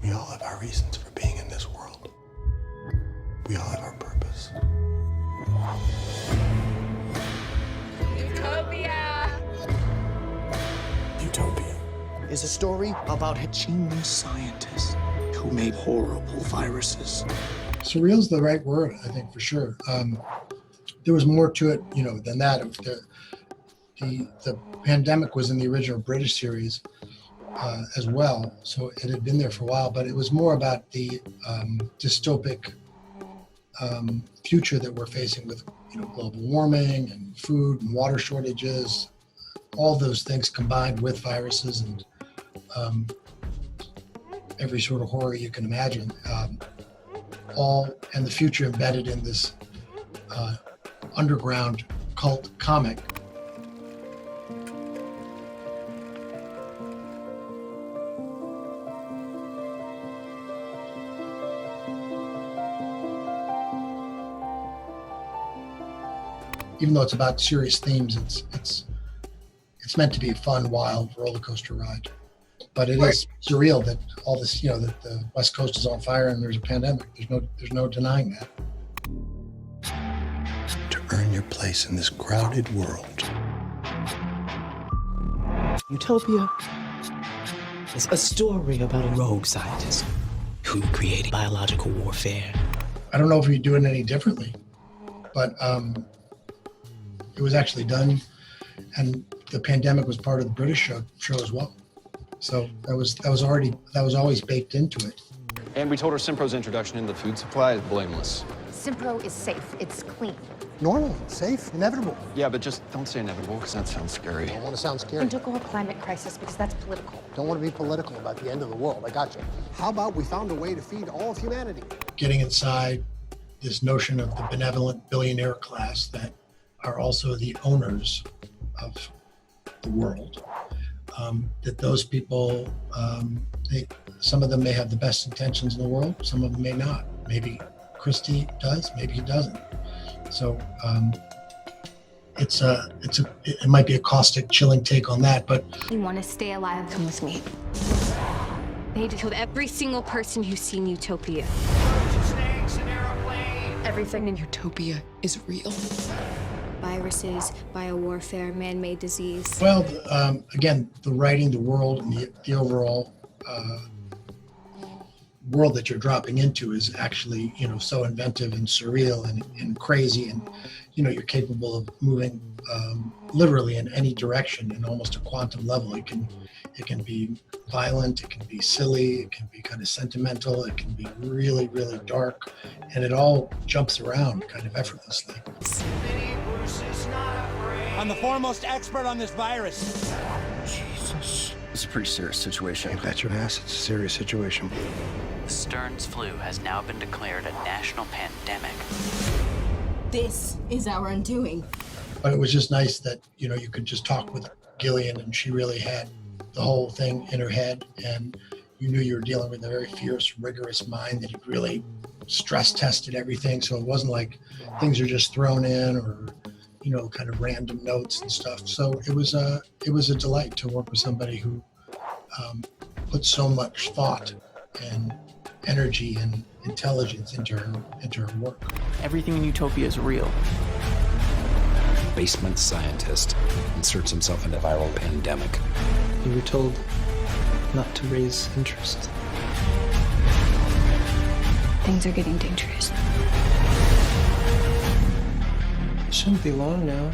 We all have our reasons for being in this world. We all have our purpose. Utopia is a story about a genius scientist who made horrible viruses. Surreal's the right word, I think, for sure. There was more to it, than that. The pandemic was in the original British series as well, so it had been there for a while. But it was more about the dystopic future that we're facing with, global warming and food and water shortages, all those things combined with viruses and every sort of horror you can imagine. And the future embedded in this underground cult comic. Even though it's about serious themes, it's meant to be a fun, wild roller coaster ride. But it is surreal that all this, that the West Coast is on fire and there's a pandemic. There's no denying that. To earn your place in this crowded world. Utopia is a story about a rogue scientist who created biological warfare. I don't know if we do it any differently, but it was actually done, and the pandemic was part of the British show as well. So that was always baked into it. And we told her Simpro's introduction into the food supply is blameless. Simpro is safe. It's clean. Normal, safe, inevitable. Yeah, but just don't say inevitable because that sounds scary. I don't want to sound scary. And don't go a climate crisis because that's political. Don't want to be political about the end of the world. I got you. How about we found a way to feed all of humanity? Getting inside this notion of the benevolent billionaire class that are also the owners of the world. That those people, some of them may have the best intentions in the world, some of them may not. Maybe Christie does, maybe he doesn't. So it might be a caustic, chilling take on that, but you want to stay alive? Come with me. They killed every single person who's seen Utopia. Everything in Utopia is real. Viruses, biowarfare, man-made disease. Well, again, the writing, the world, and the overall world that you're dropping into is actually, so inventive and surreal and crazy, and you're capable of moving literally in any direction in almost a quantum level. It can be violent, it can be silly, it can be kind of sentimental, it can be really, really dark, and it all jumps around kind of effortlessly. I'm the foremost expert on this virus. Jesus. It's a pretty serious situation. Ain't that your ass? It's a serious situation. Stern's flu has now been declared a national pandemic. This is our undoing. But it was just nice that, you could just talk with Gillian and she really had the whole thing in her head, and you knew you were dealing with a very fierce, rigorous mind that had really stress tested everything. So it wasn't like things are just thrown in or, kind of random notes and stuff. So it was a delight to work with somebody who put so much thought and energy and intelligence into her work. Everything in Utopia is real. Basement scientist inserts himself into viral pandemic. You were told not to raise interest. Things are getting dangerous. It shouldn't be long now.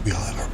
We all have our